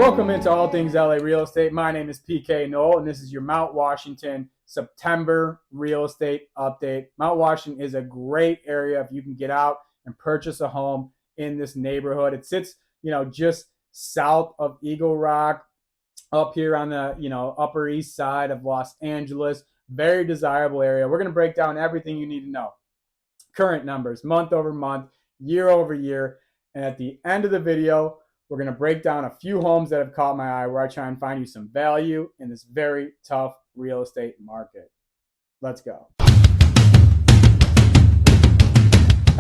Welcome into All Things LA Real Estate. My name is PK Knoll, and this is your Mount Washington September real estate update. Mount Washington is a great area if you can get out and purchase a home in this neighborhood. It sits, just south of Eagle Rock, up here on the, Upper East Side of Los Angeles. Very desirable area. We're going to break down everything you need to know. Current numbers, month over month, year over year. And at the end of the video, we're going to break down a few homes that have caught my eye where I try and find you some value in this very tough real estate market. Let's go.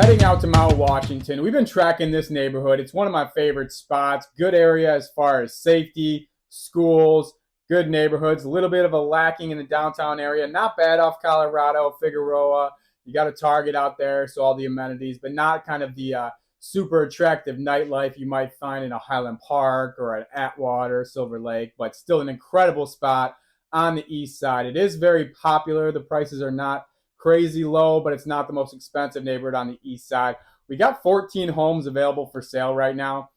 Heading out to Mount Washington. We've been tracking this neighborhood. It's one of my favorite spots. Good area as far as safety, schools, good neighborhoods. A little bit of a lacking in the downtown area. Not bad off Colorado, Figueroa. You got a Target out there, so all the amenities, but not kind of the super attractive nightlife you might find in a Highland Park or an Atwater, Silver Lake, but still an incredible spot on the east side. It is very popular. The prices are not crazy low, but it's not the most expensive neighborhood on the east side. We got 14 homes available for sale right now,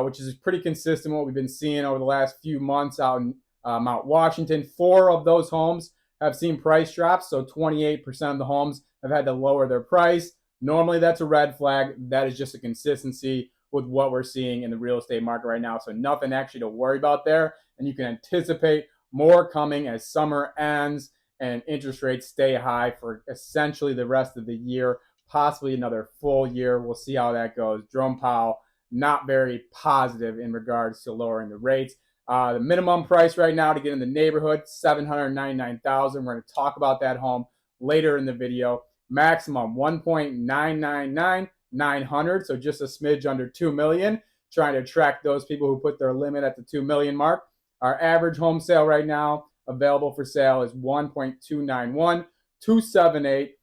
which is pretty consistent with what we've been seeing over the last few months out in Mount Washington. 4 of those homes have seen price drops, so 28% of the homes have had to lower their price. Normally, that's a red flag. That is just a consistency with what we're seeing in the real estate market right now. So nothing actually to worry about there. And you can anticipate more coming as summer ends and interest rates stay high for essentially the rest of the year, possibly another full year. We'll see how that goes. Jerome Powell, not very positive in regards to lowering the rates. The minimum price right now to get in the neighborhood, $799,000. We're going to talk about that home later in the video. Maximum $1.999,900, so just a smidge under $2 million. Trying to attract those people who put their limit at the $2 million mark. Our average home sale right now available for sale is 1.291, 278.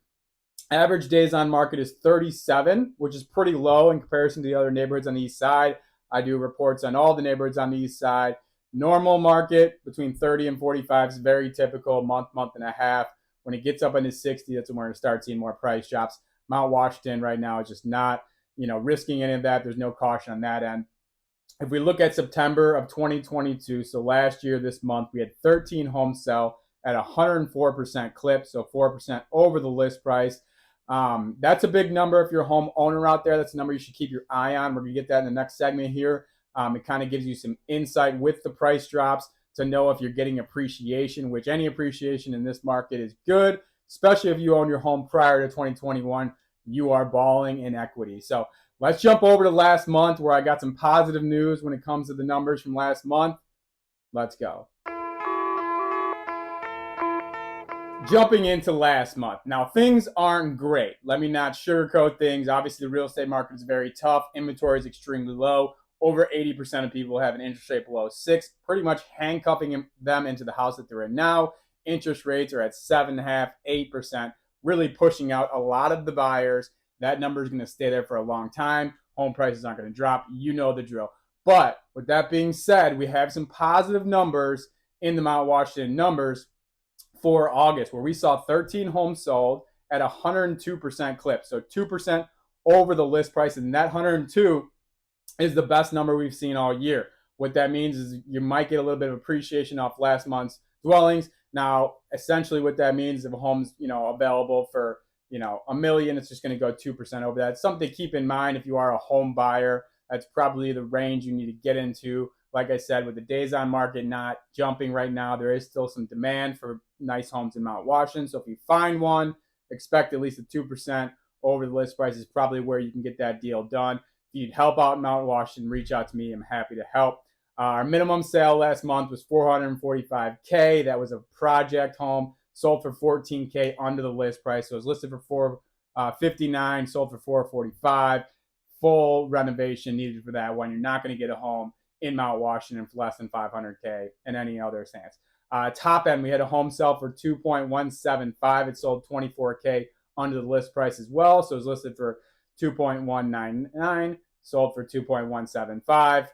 Average days on market is 37, which is pretty low in comparison to the other neighborhoods on the east side. I do reports on all the neighborhoods on the east side. Normal market between 30 and 45 is very typical, month and a half. When it gets up into 60, that's when we're going to start seeing more price drops. Mount Washington right now is just not, risking any of that. There's no caution on that end. If we look at September of 2022, so last year, this month, we had 13 homes sell at 104% clip, so 4% over the list price. That's a big number if you're a homeowner out there. That's a number you should keep your eye on. We're going to get that in the next segment here. It kind of gives you some insight with the price drops to know if you're getting appreciation, which any appreciation in this market is good, especially if you own your home prior to 2021. You are balling in equity. So let's jump over to last month where I got some positive news when it comes to the numbers from last month. Let's go. Jumping into last month. Now, things aren't great. Let me not sugarcoat things. Obviously, the real estate market is very tough. Inventory is extremely low. Over 80% of people have an interest rate below 6, pretty much handcuffing them into the house that they're in now. Interest rates are at 7.5%, 8%, really pushing out a lot of the buyers. That number is going to stay there for a long time. Home prices aren't going to drop. You know the drill. But with that being said, we have some positive numbers in the Mount Washington numbers for August, where we saw 13 homes sold at 102% clip. So 2% over the list price, and that 102 is the best number we've seen all year. What that means is you might get a little bit of appreciation off last month's dwellings. Now, essentially what that means is if a home's, available for, $1 million, it's just going to go 2% over that. It's something to keep in mind if you are a home buyer. That's probably the range you need to get into. Like I said, with the days on market not jumping right now, there is still some demand for nice homes in Mount Washington. So if you find one, expect at least a 2% over the list price is probably where you can get that deal done. If you'd help out in Mount Washington, reach out to me. I'm happy to help. Our minimum sale last month was $445K. That was a project home, sold for $14K under the list price. So it was listed for $459, sold for $445. Full renovation needed for that one. You're not going to get a home in Mount Washington for less than $500K in any other sense. Top end, we had a home sell for $2.175. It sold $24K under the list price as well. So it was listed for $2.199, sold for $2.175.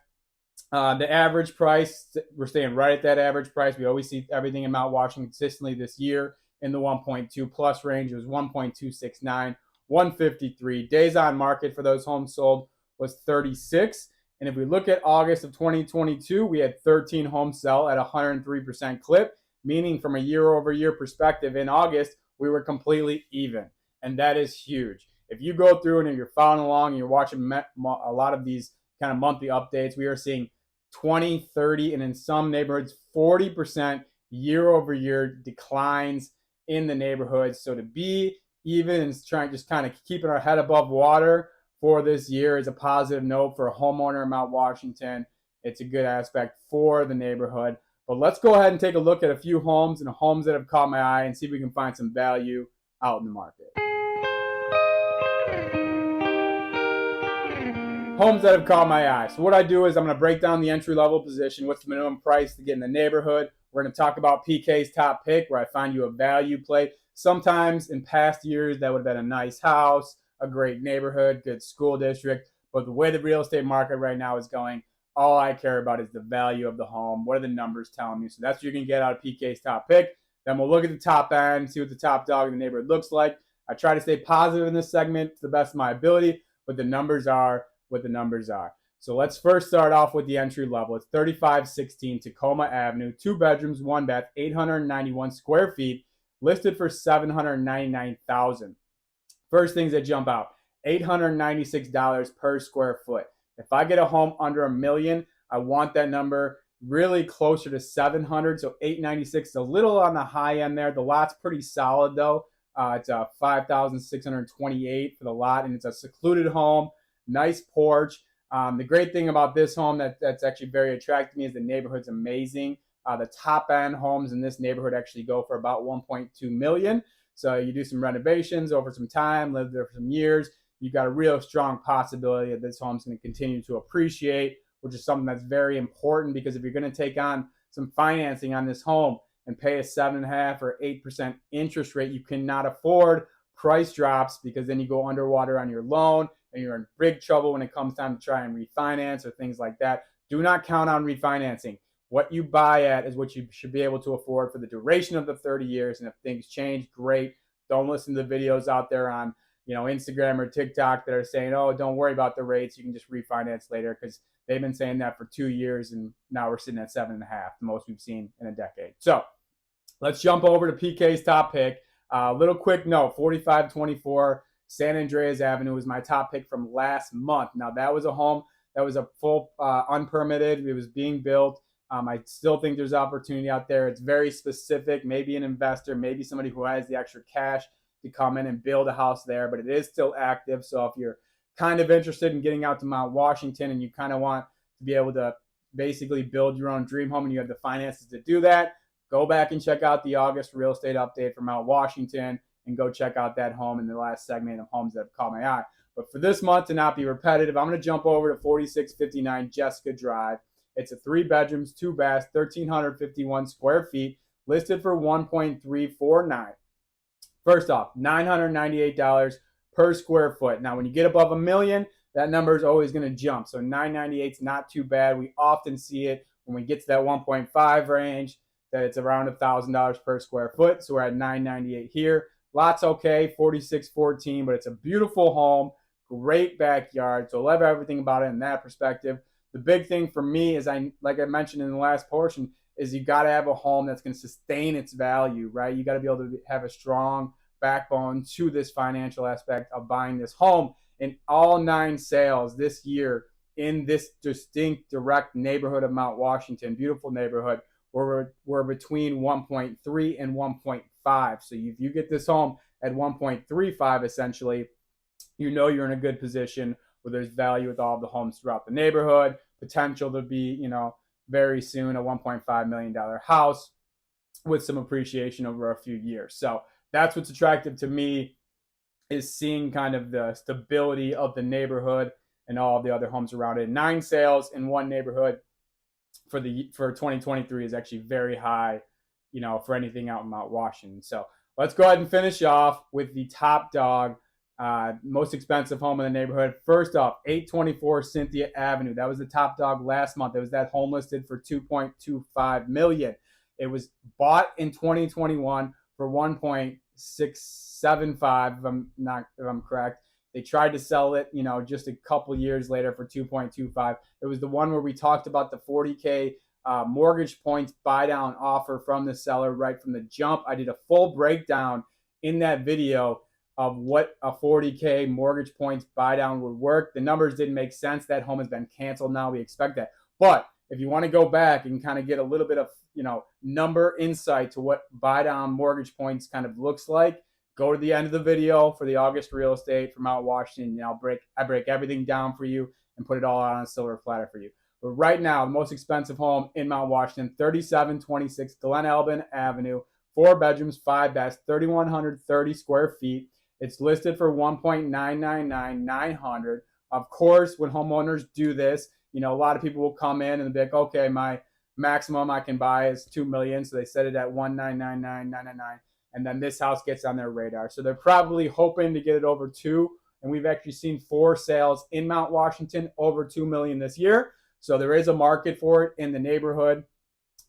The average price, we're staying right at that average price. We always see everything in Mount Washington consistently this year in the 1.2 plus range. It was 1.269, 153. Days on market for those homes sold was 36. And if we look at August of 2022, we had 13 homes sell at 103% clip, meaning from a year-over-year perspective in August, we were completely even. And that is huge. If you go through and if you're following along and you're watching a lot of these kind of monthly updates, we are seeing 20, 30, and in some neighborhoods, 40% year-over-year declines in the neighborhoods. So to be even and trying just kind of keeping our head above water for this year is a positive note for a homeowner in Mount Washington. It's a good aspect for the neighborhood. But let's go ahead and take a look at a few homes and homes that have caught my eye and see if we can find some value out in the market. Homes that have caught my eye. So what I do is I'm going to break down the entry-level position. What's the minimum price to get in the neighborhood? We're going to talk about PK's top pick, where I find you a value play. Sometimes in past years, that would have been a nice house, a great neighborhood, good school district. But the way the real estate market right now is going, all I care about is the value of the home. What are the numbers telling me? So that's what you're going to get out of PK's top pick. Then we'll look at the top end, see what the top dog in the neighborhood looks like. I try to stay positive in this segment to the best of my ability, but the numbers are what the numbers are. So let's first start off with the entry level. It's 3516 Tacoma Avenue, 2 bedrooms, 1 bath, 891 square feet, listed for $799,000. First things that jump out, $896 per square foot. If I get a home under $1 million, I want that number really closer to 700. So 896 is a little on the high end there. The lot's pretty solid though. It's a 5,628 for the lot, and it's a secluded home. Nice porch. The great thing about this home that's actually very attractive to me is the neighborhood's amazing. The top end homes in this neighborhood actually go for about $1.2 million. So you do some renovations over some time, live there for some years, you've got a real strong possibility that this home's going to continue to appreciate, which is something that's very important, because if you're going to take on some financing on this home and pay a 7.5% or 8% interest rate, you cannot afford price drops, because then you go underwater on your loan and you're in big trouble when it comes time to try and refinance or things like that. Do not count on refinancing. What you buy at is what you should be able to afford for the duration of the 30 years. And if things change, great. Don't listen to the videos out there on Instagram or TikTok that are saying, oh, don't worry about the rates, you can just refinance later, because they've been saying that for 2 years and now we're sitting at 7.5, the most we've seen in a decade. So let's jump over to PK's top pick. Little quick note, 4524 San Andreas Avenue was my top pick from last month. Now that was a home that was a full unpermitted. It was being built. I still think there's opportunity out there. It's very specific, maybe an investor, maybe somebody who has the extra cash to come in and build a house there, but it is still active. So if you're kind of interested in getting out to Mount Washington and you kind of want to be able to basically build your own dream home and you have the finances to do that, go back and check out the August real estate update for Mount Washington and go check out that home in the last segment of homes that have caught my eye. But for this month, to not be repetitive, I'm going to jump over to 4659 Jessica Drive. It's a 3 bedrooms, 2 baths, 1,351 square feet, listed for $1.349. First off, $998 per square foot. Now, when you get above $1 million, that number is always going to jump. So $998 is not too bad. We often see it when we get to that 1.5 range, that it's around $1,000 per square foot. So we're at $998 here. Lot's okay, 4614, but it's a beautiful home, great backyard. So I love everything about it in that perspective. The big thing for me is, like I mentioned in the last portion, is you got to have a home that's going to sustain its value, right? You got to be able to have a strong backbone to this financial aspect of buying this home. In all 9 sales this year in this distinct direct neighborhood of Mount Washington, beautiful neighborhood, we're between 1.3 and 1.5. So if you get this home at 1.35, essentially, you're in a good position where there's value with all of the homes throughout the neighborhood, potential to be, very soon a $1.5 million house with some appreciation over a few years. So that's what's attractive to me, is seeing kind of the stability of the neighborhood and all of the other homes around it. 9 sales in one neighborhood for 2023 is actually very high, for anything out in Mount Washington. So let's go ahead and finish off with the top dog, most expensive home in the neighborhood. First off, 824 Cynthia Avenue. That was the top dog last month. It was that home listed for $2.25 million. It was bought in 2021 for $1.675, if I'm correct. They tried to sell it, just a couple years later for 2.25. It was the one where we talked about the 40K mortgage points buy down offer from the seller right from the jump. I did a full breakdown in that video of what a 40K mortgage points buy down would work. The numbers didn't make sense. That home has been canceled now. We expect that. But if you want to go back and kind of get a little bit of, number insight to what buy down mortgage points kind of looks like, go to the end of the video for the August real estate from Mount Washington. I break everything down for you and put it all out on a silver platter for you. But right now, the most expensive home in Mount Washington, 3726 Glen Albin Avenue, 4 bedrooms, 5 baths, 3,130 square feet. It's listed for $1,999,900. Of course, when homeowners do this, a lot of people will come in and be like, okay, my maximum I can buy is $2 million. So they set it at $1,999,999. And then this house gets on their radar. So they're probably hoping to get it over 2. And we've actually seen 4 sales in Mount Washington over $2 million this year. So there is a market for it in the neighborhood.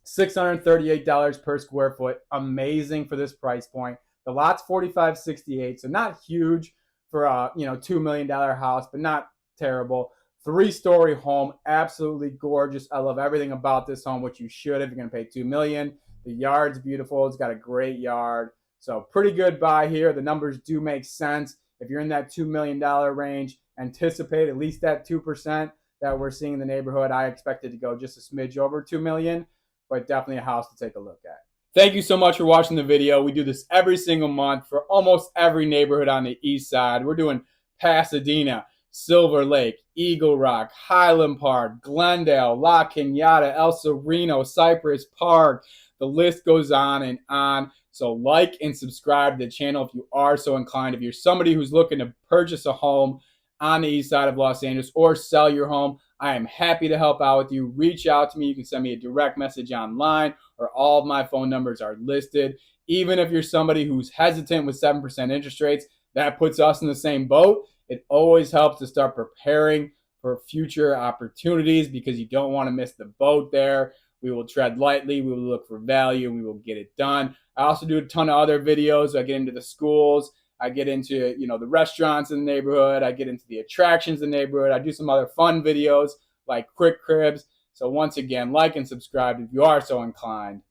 $638 per square foot. Amazing for this price point. The lot's $45.68, so not huge for a $2 million house, but not terrible. 3-story home, absolutely gorgeous. I love everything about this home, which you should if you're going to pay $2 million. The yard's beautiful. It's got a great yard. So pretty good buy here. The numbers do make sense. If you're in that $2 million range, anticipate at least that 2% that we're seeing in the neighborhood. I expect it to go just a smidge over $2 million, but definitely a house to take a look at. Thank you so much for watching the video. We do this every single month for almost every neighborhood on the east side. We're doing Pasadena, Silver Lake, Eagle Rock, Highland Park, Glendale, La Cañada, El Sereno, Cypress Park. The list goes on and on. So like and subscribe to the channel if you are so inclined. If you're somebody who's looking to purchase a home on the east side of Los Angeles or sell your home, I am happy to help out with you. Reach out to me. You can send me a direct message online, or all of my phone numbers are listed. Even if you're somebody who's hesitant with 7% interest rates, that puts us in the same boat. It always helps to start preparing for future opportunities because you don't want to miss the boat there. We will tread lightly. We will look for value, and we will get it done. I also do a ton of other videos. I get into the schools. I get into, the restaurants in the neighborhood. I get into the attractions in the neighborhood. I do some other fun videos like quick cribs. So once again, like and subscribe if you are so inclined.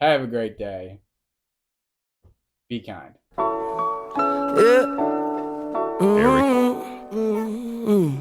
Have a great day. Be kind. Yeah. Very cool.